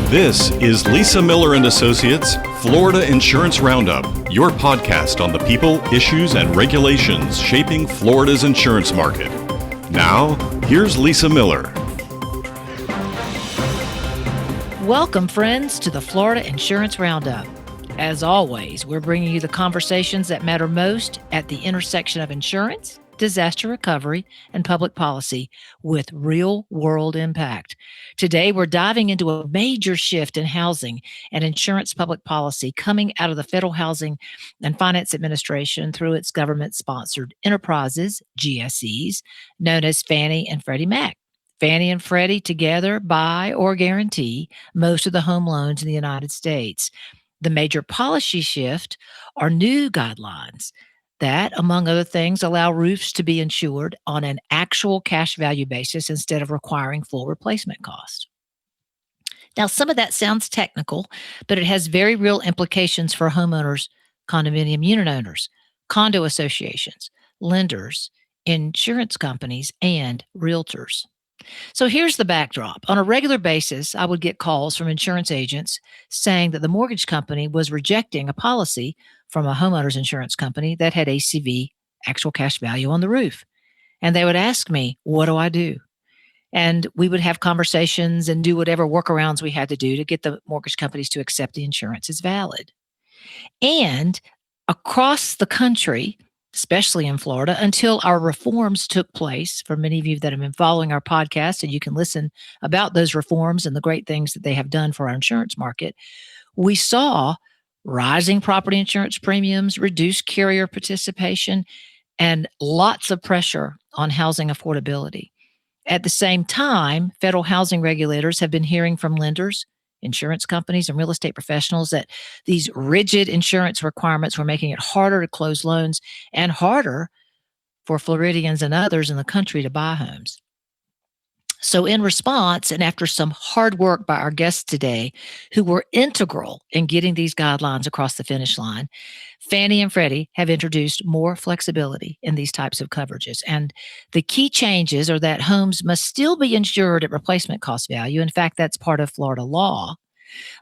This is Lisa Miller and Associates, Florida Insurance Roundup, your podcast on the people, issues, and regulations shaping Florida's insurance market. Now, here's Lisa Miller. Welcome, friends, to the Florida Insurance Roundup. As always, we're bringing you the conversations that matter most at the intersection of insurance, disaster recovery, and public policy with real-world impact. Today, we're diving into a major shift in housing and insurance public policy coming out of the Federal Housing and Finance Administration through its government-sponsored enterprises, GSEs, known as Fannie and Freddie Mac. Fannie and Freddie together buy or guarantee most of the home loans in the United States. The major policy shift are new guidelines that, among other things, allow roofs to be insured on an actual cash value basis instead of requiring full replacement cost. Now, some of that sounds technical, but it has very real implications for homeowners, condominium unit owners, condo associations, lenders, insurance companies, and realtors. So here's the backdrop. On a regular basis, I would get calls from insurance agents saying that the mortgage company was rejecting a policy from a homeowner's insurance company that had ACV, actual cash value, on the roof. And they would ask me, what do I do? And we would have conversations and do whatever workarounds we had to do to get the mortgage companies to accept the insurance as valid. And across the country, especially in Florida, until our reforms took place, for many of you that have been following our podcast, and you can listen about those reforms and the great things that they have done for our insurance market, we saw rising property insurance premiums, reduced carrier participation, and lots of pressure on housing affordability. At the same time, federal housing regulators have been hearing from lenders, insurance companies, and real estate professionals that these rigid insurance requirements were making it harder to close loans and harder for Floridians and others in the country to buy homes. So in response, and after some hard work by our guests today, who were integral in getting these guidelines across the finish line, Fannie and Freddie have introduced more flexibility in these types of coverages. And the key changes are that homes must still be insured at replacement cost value. In fact, that's part of Florida law.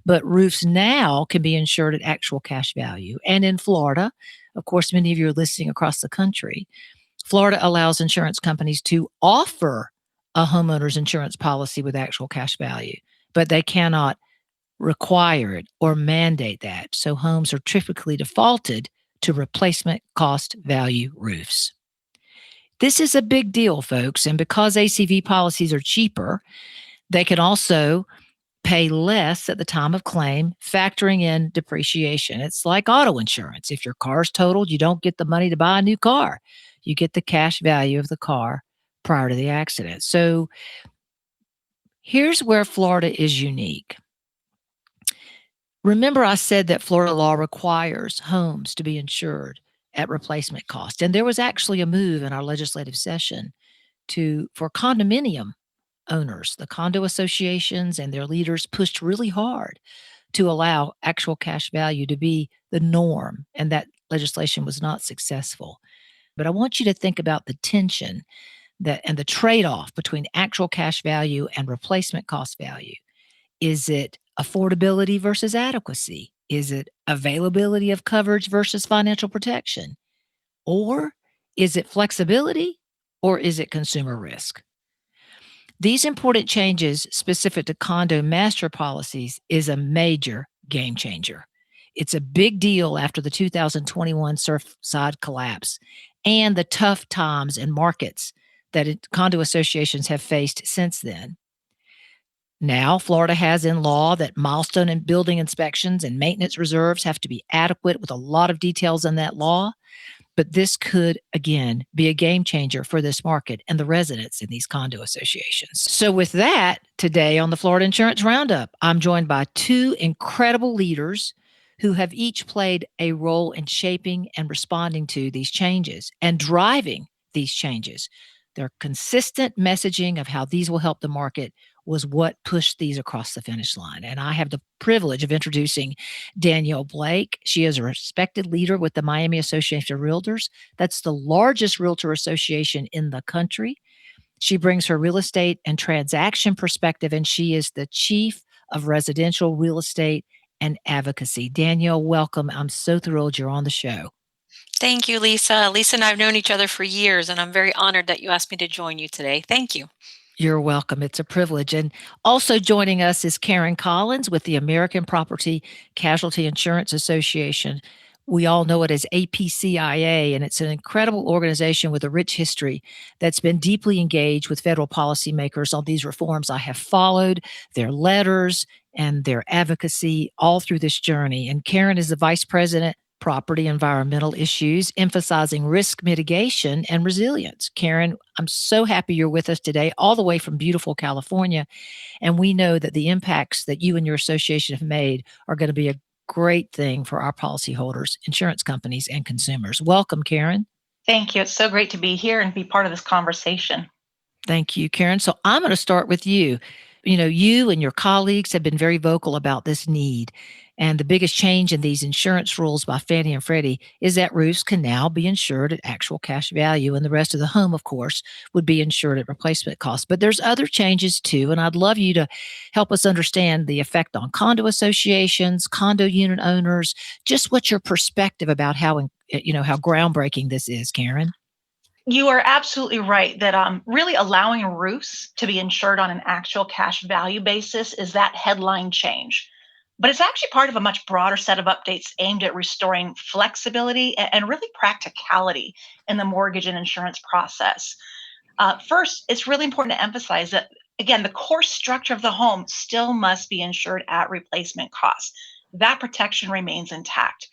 But roofs now can be insured at actual cash value. And in Florida, of course, many of you are listening across the country, Florida allows insurance companies to offer a homeowner's insurance policy with actual cash value, but they cannot require it or mandate that. So homes are typically defaulted to replacement cost value roofs. This is a big deal, folks, and because ACV policies are cheaper, they can also pay less at the time of claim, factoring in depreciation. It's like auto insurance. If your car's totaled, you don't get the money to buy a new car. You get the cash value of the car prior to the accident. So here's where Florida is unique. Remember, I said that Florida law requires homes to be insured at replacement cost. And there was actually a move in our legislative session for condominium owners. The condo associations and their leaders pushed really hard to allow actual cash value to be the norm. And that legislation was not successful. But I want you to think about the tension and the trade-off between actual cash value and replacement cost value. Is it affordability versus adequacy? Is it availability of coverage versus financial protection? Or is it flexibility or is it consumer risk? These important changes specific to condo master policies is a major game changer. It's a big deal after the 2021 Surfside collapse and the tough times in markets that condo associations have faced since then. Now, Florida has in law that milestone and building inspections and maintenance reserves have to be adequate, with a lot of details in that law. But this could, again, be a game changer for this market and the residents in these condo associations. So with that, today on the Florida Insurance Roundup, I'm joined by two incredible leaders who have each played a role in shaping and responding to these changes and driving these changes. Their consistent messaging of how these will help the market was what pushed these across the finish line. And I have the privilege of introducing Danielle Blake. She is a respected leader with the Miami Association of Realtors. That's the largest realtor association in the country. She brings her real estate and transaction perspective, and she is the chief of residential real estate and advocacy. Danielle, welcome. I'm so thrilled you're on the show. Thank you, Lisa. Lisa and I have known each other for years, and I'm very honored that you asked me to join you today. Thank you. You're welcome. It's a privilege. And also joining us is Karen Collins with the American Property Casualty Insurance Association. We all know it as APCIA, and it's an incredible organization with a rich history that's been deeply engaged with federal policymakers on these reforms. I have followed their letters and their advocacy all through this journey. And Karen is the vice president property environmental issues, emphasizing risk mitigation and resilience. Karen, I'm so happy you're with us today, all the way from beautiful California. And we know that the impacts that you and your association have made are going to be a great thing for our policyholders, insurance companies, and consumers. Welcome, Karen. Thank you. It's so great to be here and be part of this conversation. Thank you, Karen. So I'm going to start with you. You and your colleagues have been very vocal about this need. And the biggest change in these insurance rules by Fannie and Freddie is that roofs can now be insured at actual cash value, and the rest of the home, of course, would be insured at replacement cost. But there's other changes too, and I'd love you to help us understand the effect on condo associations, condo unit owners. Just what's your perspective about how groundbreaking this is, Karen? You are absolutely right that really allowing roofs to be insured on an actual cash value basis is that headline change. But it's actually part of a much broader set of updates aimed at restoring flexibility and really practicality in the mortgage and insurance process. First, it's really important to emphasize that, again, the core structure of the home still must be insured at replacement cost. That protection remains intact.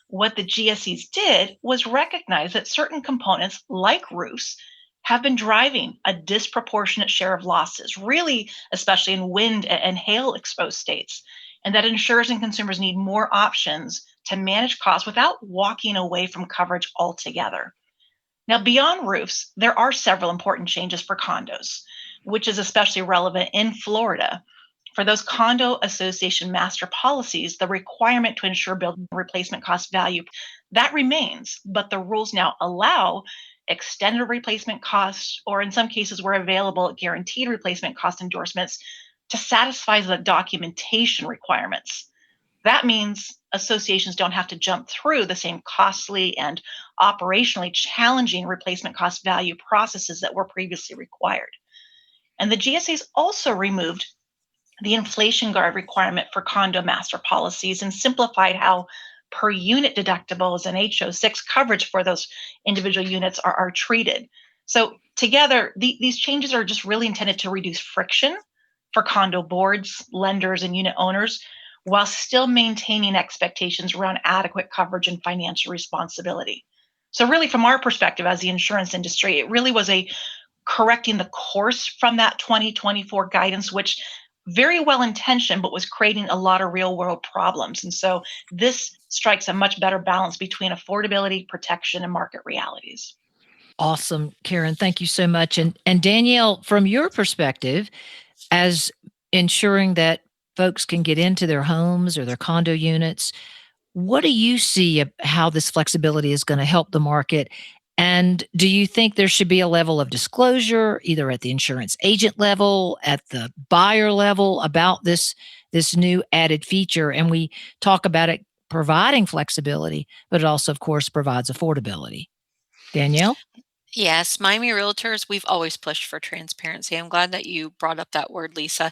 What the GSEs did was recognize that certain components, like roofs, have been driving a disproportionate share of losses, really, especially in wind and hail exposed states, and that insurers and consumers need more options to manage costs without walking away from coverage altogether. Now, beyond roofs, there are several important changes for condos, which is especially relevant in Florida. For those condo association master policies, the requirement to ensure building replacement cost value, that remains, but the rules now allow extended replacement costs, or in some cases where available, guaranteed replacement cost endorsements to satisfy the documentation requirements. That means associations don't have to jump through the same costly and operationally challenging replacement cost value processes that were previously required. And the GSAs also removed the inflation guard requirement for condo master policies and simplified how per unit deductibles and HO6 coverage for those individual units are treated. So together, these changes are just really intended to reduce friction for condo boards, lenders, and unit owners, while still maintaining expectations around adequate coverage and financial responsibility. So really, from our perspective as the insurance industry, it really was a correcting the course from that 2024 guidance, which very well intentioned, but was creating a lot of real world problems. And so this strikes a much better balance between affordability, protection, and market realities. Awesome, Karen. Thank you so much. And Danielle, from your perspective, as ensuring that folks can get into their homes or their condo units, what do you see how this flexibility is going to help the market? And do you think there should be a level of disclosure, either at the insurance agent level, at the buyer level, about this new added feature? And we talk about it providing flexibility, but it also, of course, provides affordability. Danielle? Yes, Miami Realtors, we've always pushed for transparency. I'm glad that you brought up that word, Lisa.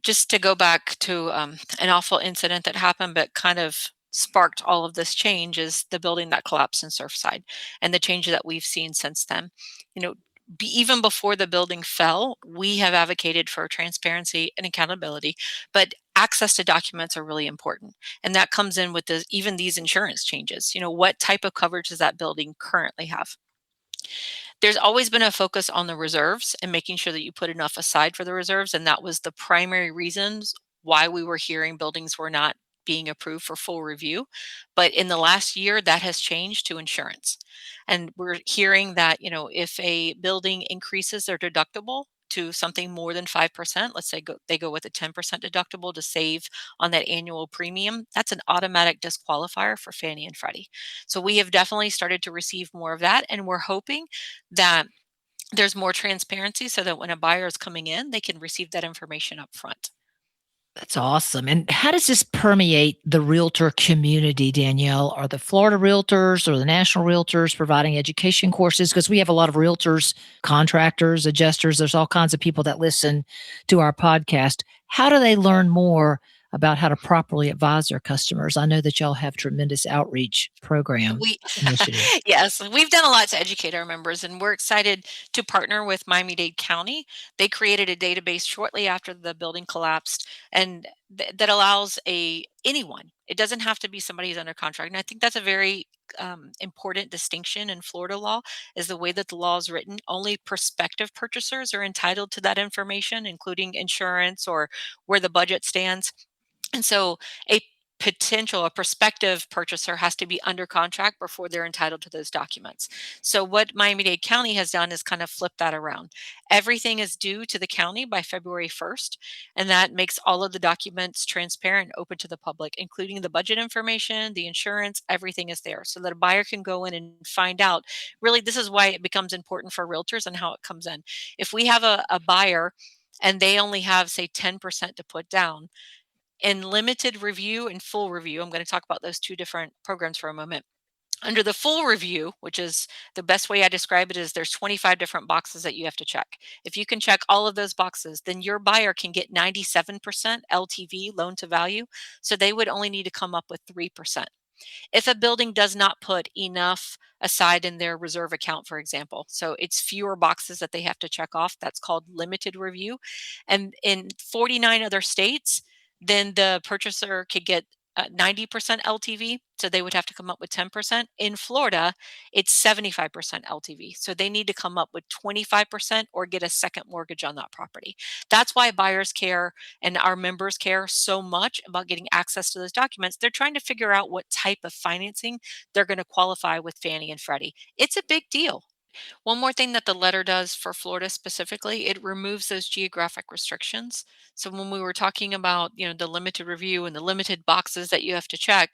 Just to go back to an awful incident that happened, but kind of sparked all of this change is the building that collapsed in Surfside and the change that we've seen since then. You know, even before the building fell, we have advocated for transparency and accountability, but access to documents are really important. And that comes in with even these insurance changes. What type of coverage does that building currently have? There's always been a focus on the reserves and making sure that you put enough aside for the reserves. And that was the primary reasons why we were hearing buildings were not being approved for full review. But in the last year, that has changed to insurance. And we're hearing that, if a building increases their deductible to something more than 5%, let's say they go with a 10% deductible to save on that annual premium, that's an automatic disqualifier for Fannie and Freddie. So we have definitely started to receive more of that. And we're hoping that there's more transparency so that when a buyer is coming in, they can receive that information up front. That's awesome. And how does this permeate the realtor community, Danielle? Are the Florida realtors or the national realtors providing education courses? Because we have a lot of realtors, contractors, adjusters. There's all kinds of people that listen to our podcast. How do they learn more about how to properly advise their customers? I know that y'all have tremendous outreach program We initiatives. yes, we've done a lot to educate our members, and we're excited to partner with Miami-Dade County. They created a database shortly after the building collapsed, and that allows a anyone. It doesn't have to be somebody who's under contract, and I think that's a very important distinction in Florida law. Is the way that the law is written. Only prospective purchasers are entitled to that information, including insurance or where the budget stands. And so a a prospective purchaser has to be under contract before they're entitled to those documents. So what Miami-Dade County has done is kind of flip that around. Everything is due to the county by February 1st, and that makes all of the documents transparent, open to the public, including the budget information, the insurance, everything is there so that a buyer can go in and find out. Really, this is why it becomes important for realtors and how it comes in. If we have a buyer and they only have, say, 10% to put down, in limited review and full review, I'm going to talk about those two different programs for a moment. Under the full review, which is the best way I describe it, is there's 25 different boxes that you have to check. If you can check all of those boxes, then your buyer can get 97% LTV, loan to value. So they would only need to come up with 3%. If a building does not put enough aside in their reserve account, for example, so it's fewer boxes that they have to check off, that's called limited review. And in 49 other states, then the purchaser could get 90% LTV, so they would have to come up with 10%. In Florida, it's 75% LTV, so they need to come up with 25% or get a second mortgage on that property. That's why buyers care and our members care so much about getting access to those documents. They're trying to figure out what type of financing they're going to qualify with Fannie and Freddie. It's a big deal. One more thing that the letter does for Florida specifically, it removes those geographic restrictions. So when we were talking about, the limited review and the limited boxes that you have to check,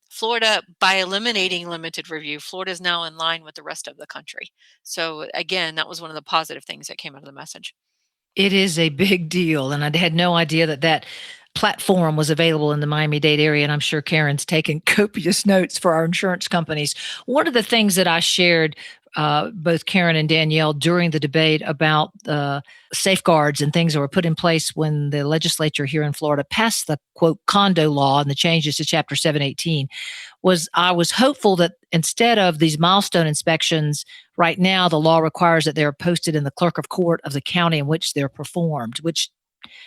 Florida, by eliminating limited review, Florida is now in line with the rest of the country. So again, that was one of the positive things that came out of the message. It is a big deal, and I had no idea that that platform was available in the Miami-Dade area, and I'm sure Karen's taken copious notes for our insurance companies. One of the things that I shared, both Karen and Danielle, during the debate about the safeguards and things that were put in place when the legislature here in Florida passed the, quote, condo law and the changes to Chapter 718, was I was hopeful that instead of these milestone inspections, right now the law requires that they're posted in the clerk of court of the county in which they're performed, which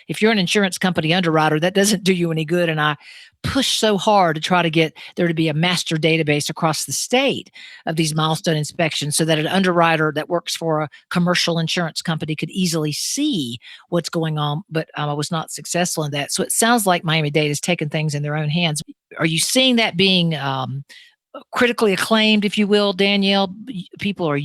if you're an insurance company underwriter, that doesn't do you any good. And I push so hard to try to get there to be a master database across the state of these milestone inspections so that an underwriter that works for a commercial insurance company could easily see what's going on. But I was not successful in that. So it sounds like Miami-Dade has taken things in their own hands. Are you seeing that being critically acclaimed, if you will, Danielle? People are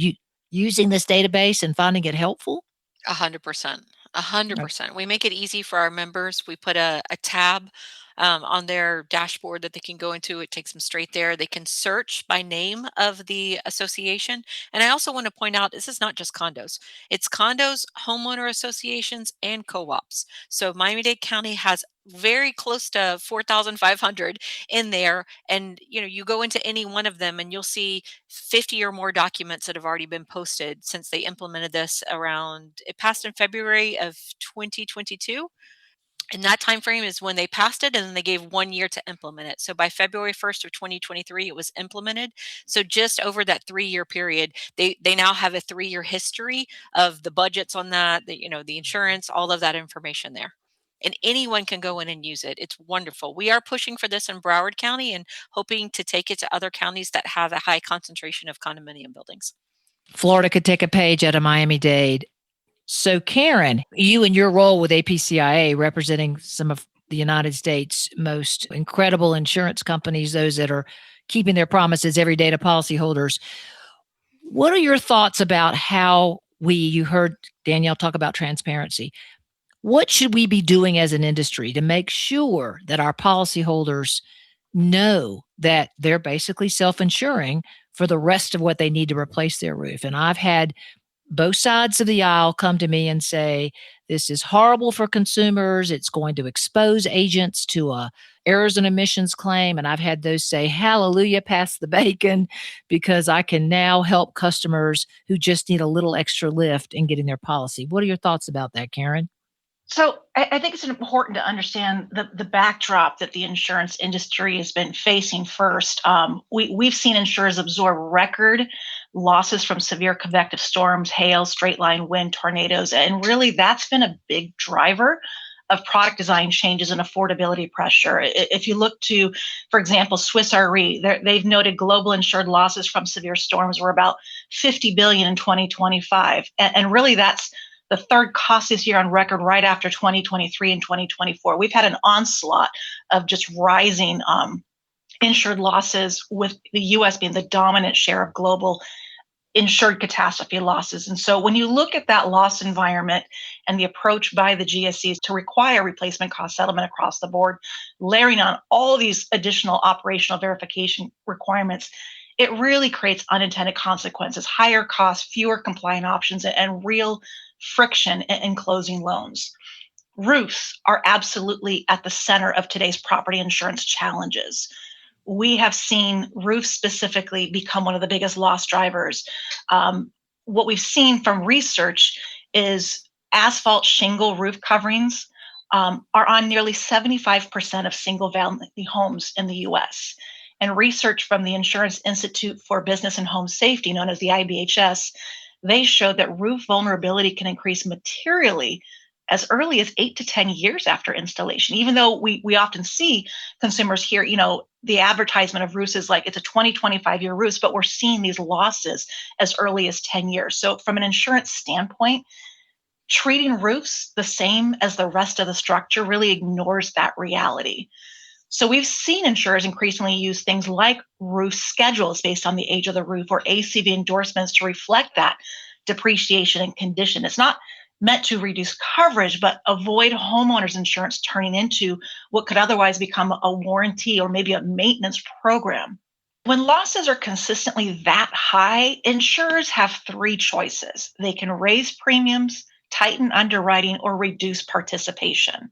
using this database and finding it helpful? 100%. 100%. We make it easy for our members. We put a tab on their dashboard that they can go into. It takes them straight there. They can search by name of the association. And I also want to point out this is not just condos, it's condos, homeowner associations, and co ops. So Miami Dade County has very close to 4,500 in there. And you go into any one of them and you'll see 50 or more documents that have already been posted since they implemented this around, it passed in February of 2022. And that time frame is when they passed it, and then they gave 1 year to implement it. So by February 1st of 2023, it was implemented. So just over that 3-year period, they now have a 3-year history of the budgets on that, the insurance, all of that information there. And anyone can go in and use it. It's wonderful. We are pushing for this in Broward County and hoping to take it to other counties that have a high concentration of condominium buildings. Florida could take a page out of Miami-Dade. So, Karen, you in your role with APCIA, representing some of the United States' most incredible insurance companies, those that are keeping their promises every day to policyholders, what are your thoughts about how you heard Danielle talk about transparency. What should we be doing as an industry to make sure that our policyholders know that they're basically self-insuring for the rest of what they need to replace their roof? And I've had both sides of the aisle come to me and say This is horrible for consumers. It's going to expose agents to errors and omissions claim. And I've had those say, hallelujah, pass the bacon, because I can now help customers who just need a little extra lift in getting their policy. What are your thoughts about that, Karen? So I think it's important to understand the backdrop that the insurance industry has been facing first. We've seen insurers absorb record losses from severe convective storms, hail, straight line wind, tornadoes, and really that's been a big driver of product design changes and affordability pressure. If you look to, for example, Swiss Re, they've noted global insured losses from severe storms were about 50 billion in 2025, and really that's the third costliest year on record, right after 2023 and 2024. We've had an onslaught of just rising insured losses, with the US being the dominant share of global insured catastrophe losses. And so when you look at that loss environment and the approach by the GSEs to require replacement cost settlement across the board, layering on all these additional operational verification requirements, it really creates unintended consequences, higher costs, fewer compliant options, and real friction in closing loans. Roofs are absolutely at the center of today's property insurance challenges. We have seen roofs specifically become one of the biggest loss drivers. What we've seen from research is asphalt shingle roof coverings are on nearly 75% of single family homes in the US. And research from the Insurance Institute for Business and Home Safety, known as the IBHS, they showed that roof vulnerability can increase materially as early as 8 to 10 years after installation. Even though we often see consumers hear, the advertisement of roofs is like it's a 20, 25-year roof, but we're seeing these losses as early as 10 years. So from an insurance standpoint, treating roofs the same as the rest of the structure really ignores that reality. So we've seen insurers increasingly use things like roof schedules based on the age of the roof, or ACV endorsements to reflect that depreciation and condition. It's not meant to reduce coverage, but avoid homeowners insurance turning into what could otherwise become a warranty or maybe a maintenance program. When losses are consistently that high, insurers have three choices. They can raise premiums, tighten underwriting, or reduce participation.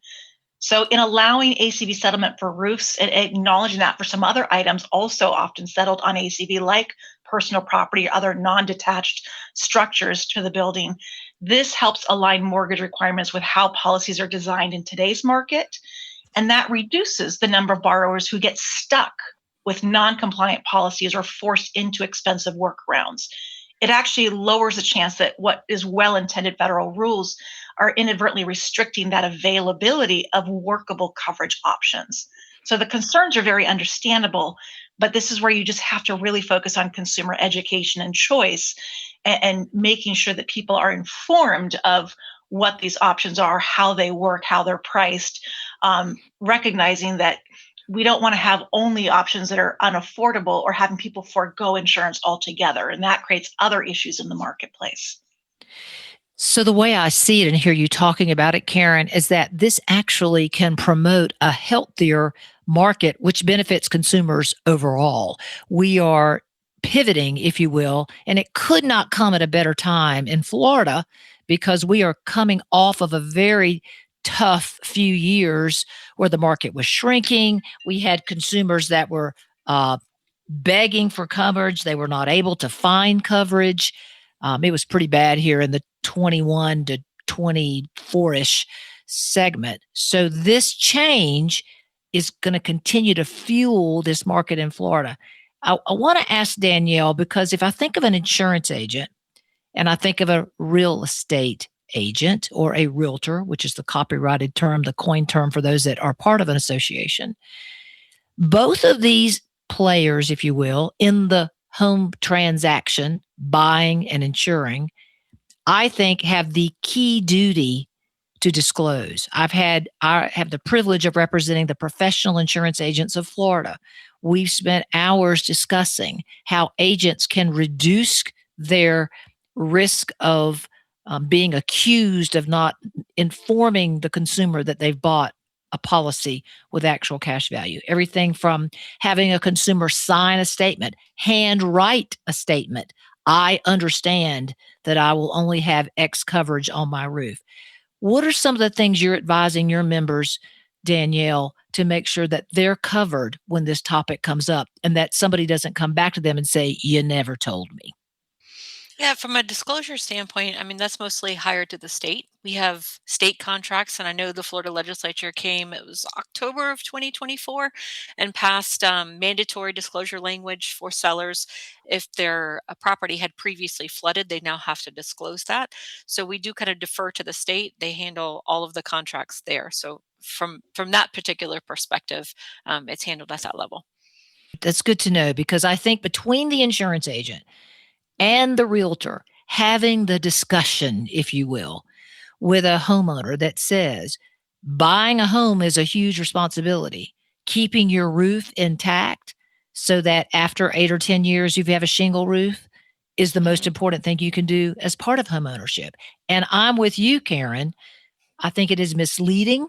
So in allowing ACV settlement for roofs and acknowledging that for some other items also often settled on ACV, like personal property or other non-detached structures to the building, this helps align mortgage requirements with how policies are designed in today's market. And that reduces the number of borrowers who get stuck with non-compliant policies or forced into expensive workarounds. It actually lowers the chance that what is well-intended federal rules are inadvertently restricting that availability of workable coverage options. So the concerns are very understandable, but this is where you just have to really focus on consumer education and choice, and making sure that people are informed of what these options are, how they work, how they're priced, recognizing that we don't want to have only options that are unaffordable or having people forego insurance altogether. And that creates other issues in the marketplace. So the way I see it and hear you talking about it, Karen, is that this actually can promote a healthier market, which benefits consumers overall. We are pivoting, if you will, and it could not come at a better time in Florida, because we are coming off of a very tough few years where the market was shrinking. We had consumers that were begging for coverage. They were not able to find coverage. It was pretty bad here in the 21 to 24-ish segment. So this change is going to continue to fuel this market in Florida. I want to ask Danielle, because if I think of an insurance agent and I think of a real estate agent or a realtor, which is the copyrighted term, the coined term for those that are part of an association, both of these players, if you will, in the home transaction, buying and insuring, I think have the key duty to disclose. I have the privilege of representing the professional insurance agents of Florida. We've spent hours discussing how agents can reduce their risk of being accused of not informing the consumer that they've bought a policy with actual cash value. Everything from having a consumer sign a statement, handwrite a statement. I understand that I will only have X coverage on my roof. What are some of the things you're advising your members, Danielle, to make sure that they're covered when this topic comes up and that somebody doesn't come back to them and say, "You never told me"? Yeah, from a disclosure standpoint, I mean, that's mostly hired to the state. We have state contracts, and I know the Florida legislature came, it was October of 2024, and passed mandatory disclosure language for sellers. If their property had previously flooded, they now have to disclose that. So we do kind of defer to the state. They handle all of the contracts there. So from that particular perspective, it's handled at that level. That's good to know because I think between the insurance agent and the realtor having the discussion, if you will, with a homeowner that says buying a home is a huge responsibility. Keeping your roof intact so that after 8 or 10 years you have a shingle roof is the most Mhm. important thing you can do as part of home ownership. And I'm with you, Karen. I think it is misleading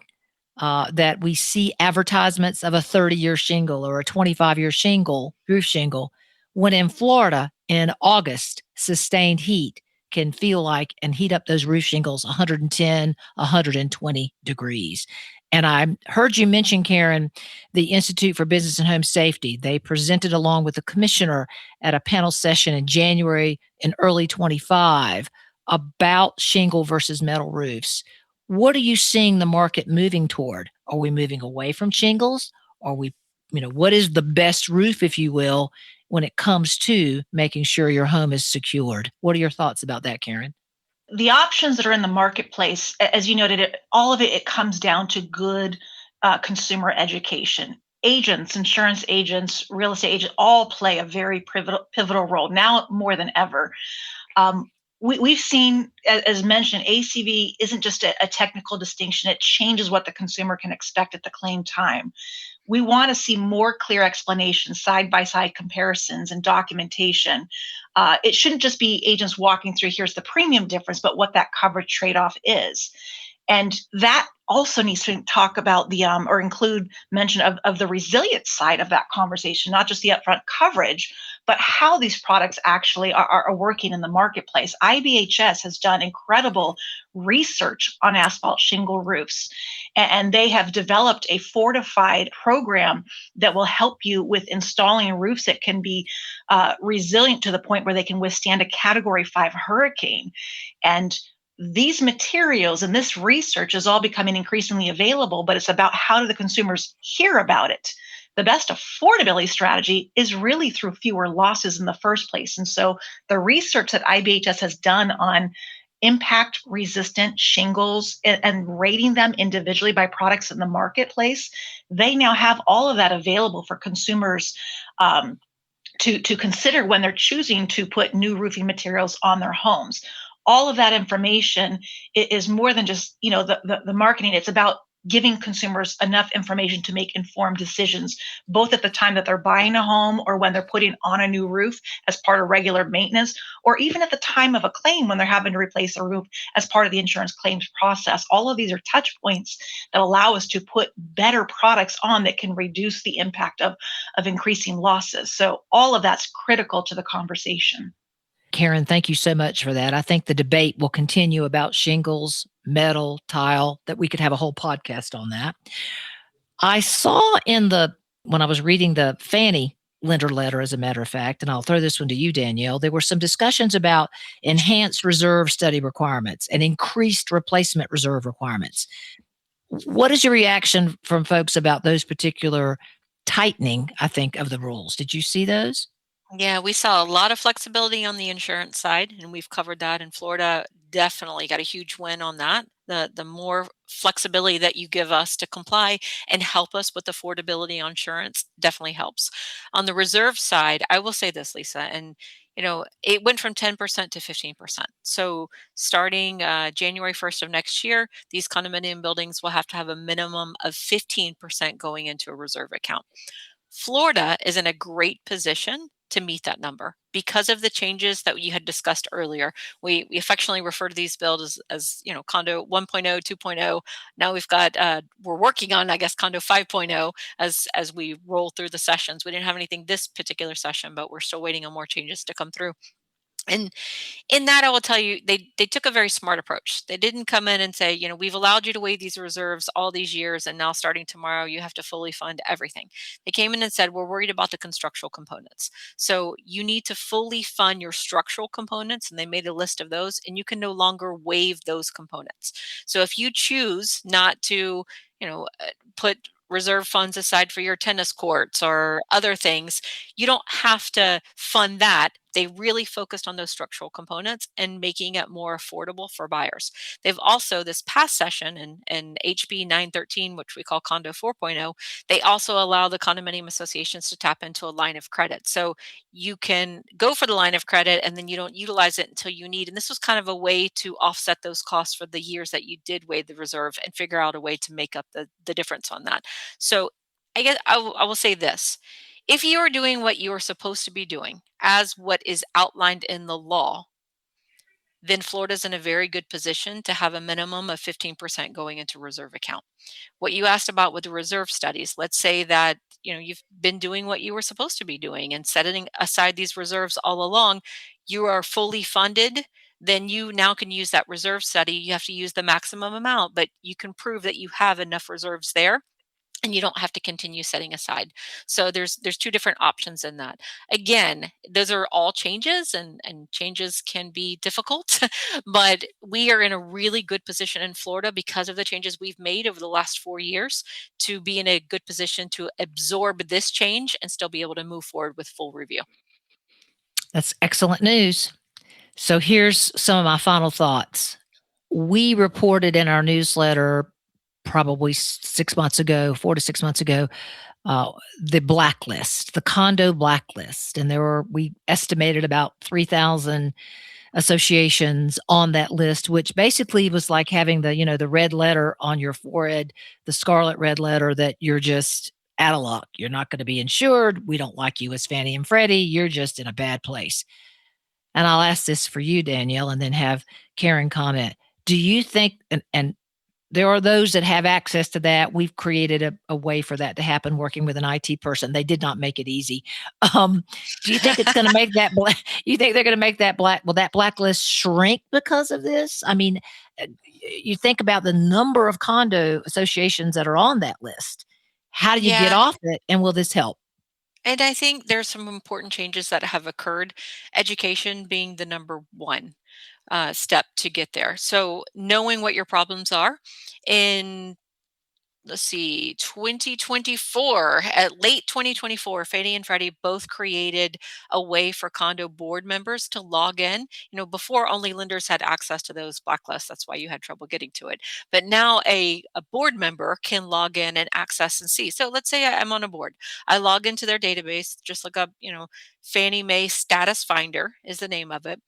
that we see advertisements of a 30-year shingle or a 25-year shingle, roof shingle, when in Florida in August, sustained heat can feel like and heat up those roof shingles 110, 120 degrees. And I heard you mention, Karen, the Institute for Business and Home Safety. They presented along with the commissioner at a panel session in January and early 25 about shingle versus metal roofs. What are you seeing the market moving toward? Are we moving away from shingles? Are we, what is the best roof, if you will, when it comes to making sure your home is secured? What are your thoughts about that, Karen? The options that are in the marketplace, as you noted, all of it, it comes down to good consumer education. Agents, insurance agents, real estate agents all play a very pivotal role now more than ever. Um, we've seen, as mentioned, ACV isn't just a technical distinction. It changes what the consumer can expect at the claim time. We want to see more clear explanations, side by side comparisons, and documentation. It shouldn't just be agents walking through, here's the premium difference, but what that coverage trade off is. And that also needs to talk about the or include mention of the resilience side of that conversation, not just the upfront coverage, but how these products actually are working in the marketplace. IBHS has done incredible research on asphalt shingle roofs, and they have developed a fortified program that will help you with installing roofs that can be resilient to the point where they can withstand a Category 5 hurricane. And these materials and this research is all becoming increasingly available, but it's about how do the consumers hear about it. The best affordability strategy is really through fewer losses in the first place. And so the research that IBHS has done on impact resistant shingles and rating them individually by products in the marketplace, they now have all of that available for consumers to consider when they're choosing to put new roofing materials on their homes. All of that information is more than just the marketing. It's about giving consumers enough information to make informed decisions, both at the time that they're buying a home or when they're putting on a new roof as part of regular maintenance, or even at the time of a claim when they're having to replace a roof as part of the insurance claims process. All of these are touch points that allow us to put better products on that can reduce the impact of increasing losses. So all of that's critical to the conversation. Karen, thank you so much for that. I think the debate will continue about shingles, metal, tile, that we could have a whole podcast on that. I saw when I was reading the Fannie lender letter, as a matter of fact, and I'll throw this one to you, Danielle, there were some discussions about enhanced reserve study requirements and increased replacement reserve requirements. What is your reaction from folks about those particular tightening, I think, of the rules? Did you see those? Yeah, we saw a lot of flexibility on the insurance side, and we've covered that in Florida. Definitely got a huge win on that. The more flexibility that you give us to comply and help us with affordability on insurance definitely helps. On the reserve side, I will say this, Lisa, and it went from 10% to 15%. So starting January 1st of next year, these condominium buildings will have to have a minimum of 15% going into a reserve account. Florida is in a great position to meet that number because of the changes that you had discussed earlier. We affectionately refer to these builds as condo 1.0, 2.0. Now we're working on, I guess, condo 5.0 as we roll through the sessions. We didn't have anything this particular session, but we're still waiting on more changes to come through. And in that, I will tell you, they took a very smart approach. They didn't come in and say, we've allowed you to waive these reserves all these years, and now starting tomorrow, you have to fully fund everything. They came in and said, we're worried about the constructional components. So you need to fully fund your structural components, and they made a list of those, and you can no longer waive those components. So if you choose not to, put reserve funds aside for your tennis courts or other things, you don't have to fund that. They really focused on those structural components and making it more affordable for buyers. They've also, this past session in HB 913, which we call Condo 4.0, they also allow the condominium associations to tap into a line of credit. So you can go for the line of credit and then you don't utilize it until you need. And this was kind of a way to offset those costs for the years that you did waive the reserve and figure out a way to make up the difference on that. So I guess I will say this. If you are doing what you are supposed to be doing as what is outlined in the law, then Florida's in a very good position to have a minimum of 15% going into reserve account. What you asked about with the reserve studies, let's say that you've been doing what you were supposed to be doing and setting aside these reserves all along, you are fully funded, then you now can use that reserve study. You have to use the maximum amount, but you can prove that you have enough reserves there and you don't have to continue setting aside. So there's two different options in that. Again, those are all changes, and changes can be difficult, but we are in a really good position in Florida because of the changes we've made over the last 4 years to be in a good position to absorb this change and still be able to move forward with full review. That's excellent news. So here's some of my final thoughts. We reported in our newsletter probably 6 months ago, 4 to 6 months ago, the blacklist, the condo blacklist. And we estimated about 3,000 associations on that list, which basically was like having the red letter on your forehead, the scarlet red letter that you're just out of luck. You're not going to be insured. We don't like you as Fannie and Freddie. You're just in a bad place. And I'll ask this for you, Danielle, and then have Karen comment. Do you think, and there are those that have access to that. We've created a way for that to happen working with an IT person. They did not make it easy. Do you think it's going to make that black? You think they're going to make that black? Will that blacklist shrink because of this? I mean, you think about the number of condo associations that are on that list. How do you get Yeah. off it? And will this help? And I think there's some important changes that have occurred, education being the number one step to get there. So knowing what your problems are in, let's see, 2024, at late 2024, Fannie and Freddie both created a way for condo board members to log in. Before only lenders had access to those blacklists. That's why you had trouble getting to it. But now a board member can log in and access and see. So let's say I'm on a board. I log into their database, just look up, Fannie Mae Status Finder is the name of it.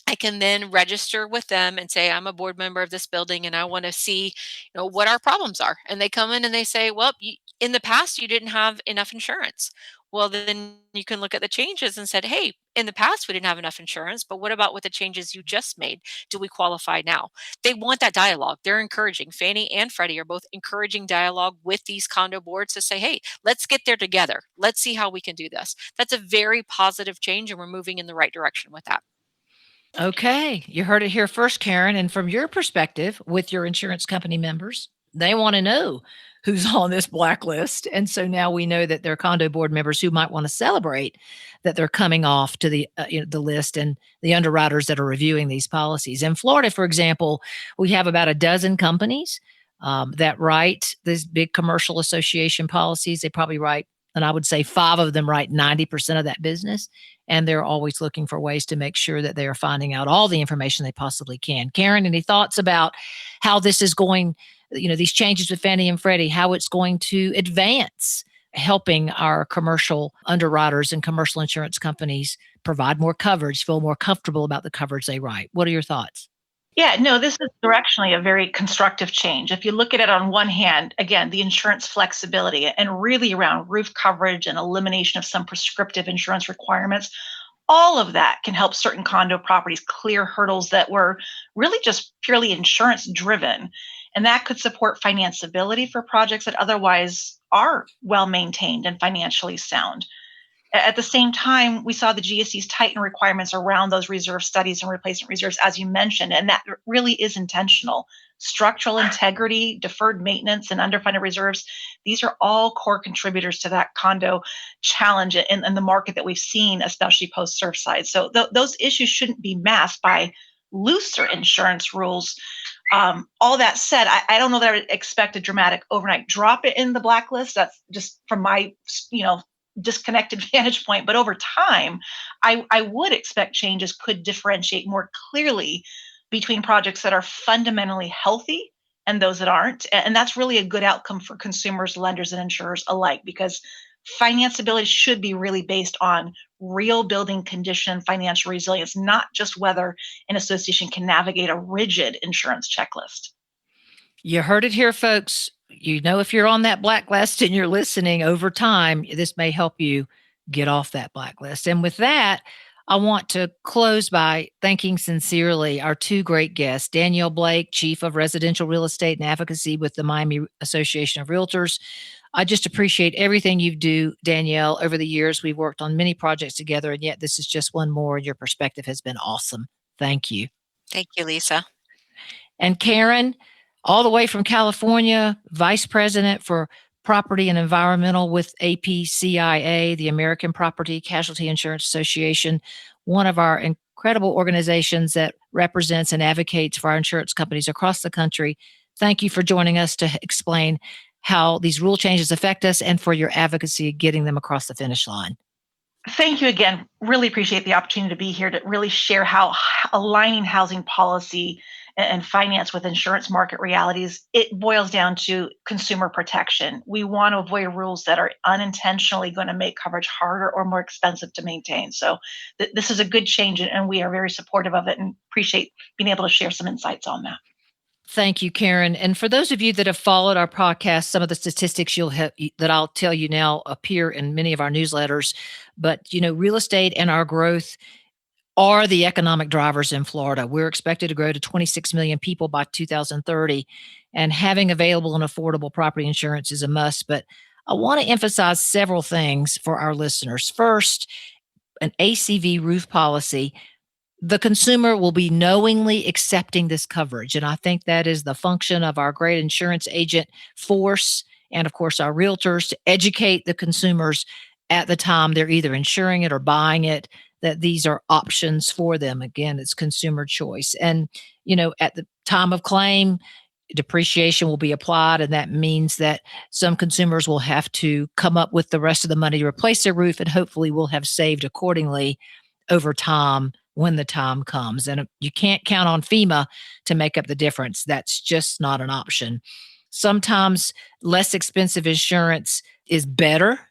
I can then register with them and say, I'm a board member of this building and I want to see, what our problems are. And they come in and they say, well, in the past, you didn't have enough insurance. Well, then you can look at the changes and said, hey, in the past, we didn't have enough insurance, but what about with the changes you just made? Do we qualify now? They want that dialogue. They're encouraging. Fannie and Freddie are both encouraging dialogue with these condo boards to say, hey, let's get there together. Let's see how we can do this. That's a very positive change, and we're moving in the right direction with that. Okay, you heard it here first, Karen. And from your perspective, with your insurance company members, they want to know who's on this blacklist. And so now we know that there are condo board members who might want to celebrate that they're coming off to the list and the underwriters that are reviewing these policies. In Florida, for example, we have about a dozen companies that write these big commercial association policies. They probably write, and I would say 5 of them write 90% of that business. And they're always looking for ways to make sure that they are finding out all the information they possibly can. Karen, any thoughts about how this is going, these changes with Fannie and Freddie, how it's going to advance helping our commercial underwriters and commercial insurance companies provide more coverage, feel more comfortable about the coverage they write? What are your thoughts? Yeah, no, this is directionally a very constructive change. If you look at it on one hand, again, the insurance flexibility and really around roof coverage and elimination of some prescriptive insurance requirements, all of that can help certain condo properties clear hurdles that were really just purely insurance driven. And that could support financeability for projects that otherwise are well maintained and financially sound. At the same time, we saw the GSEs tighten requirements around those reserve studies and replacement reserves, as you mentioned, and that really is intentional. Structural integrity, deferred maintenance, and underfunded reserves, these are all core contributors to that condo challenge in the market that we've seen, especially post Surfside. So those issues shouldn't be masked by looser insurance rules. All that said, I don't know that I would expect a dramatic overnight drop in the blacklist. That's just from my, disconnected vantage point. But over time, I would expect changes could differentiate more clearly between projects that are fundamentally healthy and those that aren't. And that's really a good outcome for consumers, lenders, and insurers alike, because financeability should be really based on real building condition, financial resilience, not just whether an association can navigate a rigid insurance checklist. You heard it here, folks. If you're on that blacklist and you're listening over time, this may help you get off that blacklist. And with that, I want to close by thanking sincerely our two great guests, Danielle Blake, Chief of Residential Real Estate and Advocacy with the Miami Association of Realtors. I just appreciate everything you do, Danielle. Over the years, we've worked on many projects together, and yet this is just one more. Your perspective has been awesome. Thank you. Thank you, Lisa. And Karen, all the way from California, Vice President for Property and Environmental with APCIA, the American Property Casualty Insurance Association, one of our incredible organizations that represents and advocates for our insurance companies across the country. Thank you for joining us to explain how these rule changes affect us and for your advocacy getting them across the finish line. Thank you again. Really appreciate the opportunity to be here to really share how aligning housing policy and finance with insurance market realities, it boils down to consumer protection. We want to avoid rules that are unintentionally going to make coverage harder or more expensive to maintain. So this is a good change, and we are very supportive of it and appreciate being able to share some insights on that. Thank you, Karen. And for those of you that have followed our podcast, some of the statistics that I'll tell you now appear in many of our newsletters. But, real estate and our growth are the economic drivers in Florida. We're expected to grow to 26 million people by 2030, and having available and affordable property insurance is a must. But I want to emphasize several things for our listeners. First, an ACV roof policy. The consumer will be knowingly accepting this coverage. And I think that is the function of our great insurance agent force and, of course, our realtors to educate the consumers at the time they're either insuring it or buying it, that these are options for them. Again, it's consumer choice. And, at the time of claim, depreciation will be applied. And that means that some consumers will have to come up with the rest of the money to replace their roof, and hopefully will have saved accordingly over time when the time comes. And you can't count on FEMA to make up the difference. That's just not an option. Sometimes less expensive insurance is better,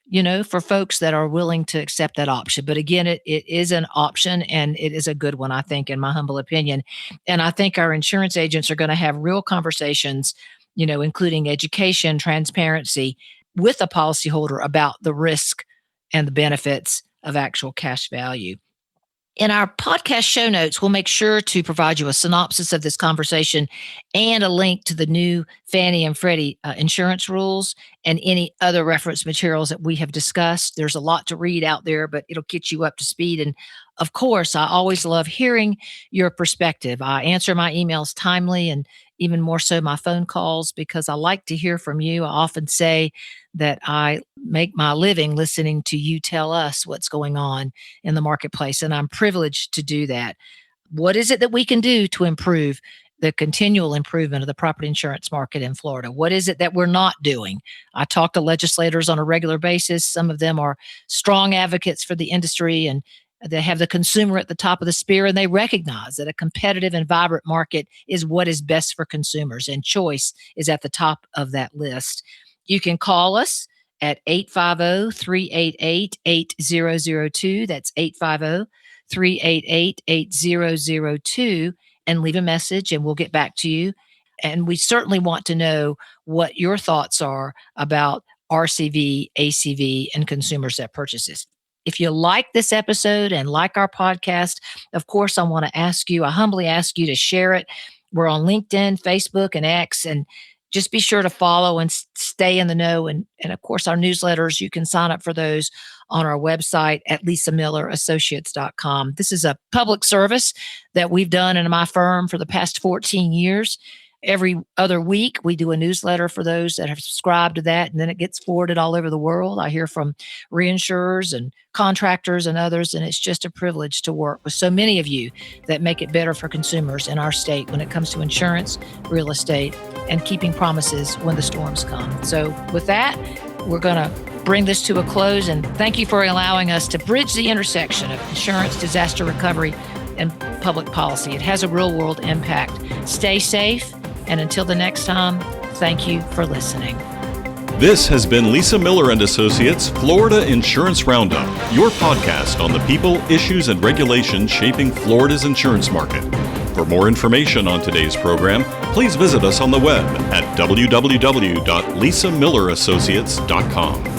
for folks that are willing to accept that option. But again, it is an option, and it is a good one, I think, in my humble opinion. And I think our insurance agents are going to have real conversations, including education, transparency with a policyholder about the risk and the benefits of actual cash value. In our podcast show notes, we'll make sure to provide you a synopsis of this conversation and a link to the new Fannie and Freddie insurance rules and any other reference materials that we have discussed. There's a lot to read out there, but it'll get you up to speed. And of course, I always love hearing your perspective. I answer my emails timely, and even more so my phone calls, because I like to hear from you. I often say that I make my living listening to you tell us what's going on in the marketplace, and I'm privileged to do that. What is it that we can do to improve the continual improvement of the property insurance market in Florida? What is it that we're not doing? I talk to legislators on a regular basis. Some of them are strong advocates for the industry, and they have the consumer at the top of the spear, and they recognize that a competitive and vibrant market is what is best for consumers, and choice is at the top of that list. You can call us at 850-388-8002. That's 850-388-8002, and leave a message, and we'll get back to you. And we certainly want to know what your thoughts are about RCV, ACV, and consumers that purchases. If you like this episode and like our podcast, of course, I humbly ask you to share it. We're on LinkedIn, Facebook, and X, and just be sure to follow and stay in the know. And of course, our newsletters, you can sign up for those on our website at lisamillerassociates.com. This is a public service that we've done in my firm for the past 14 years. Every other week, we do a newsletter for those that have subscribed to that, and then it gets forwarded all over the world. I hear from reinsurers and contractors and others, and it's just a privilege to work with so many of you that make it better for consumers in our state when it comes to insurance, real estate, and keeping promises when the storms come. So with that, we're going to bring this to a close, and thank you for allowing us to bridge the intersection of insurance, disaster recovery, and public policy. It has a real-world impact. Stay safe. And until the next time, thank you for listening. This has been Lisa Miller and Associates Florida Insurance Roundup, your podcast on the people, issues, and regulations shaping Florida's insurance market. For more information on today's program, please visit us on the web at www.lisamillerassociates.com.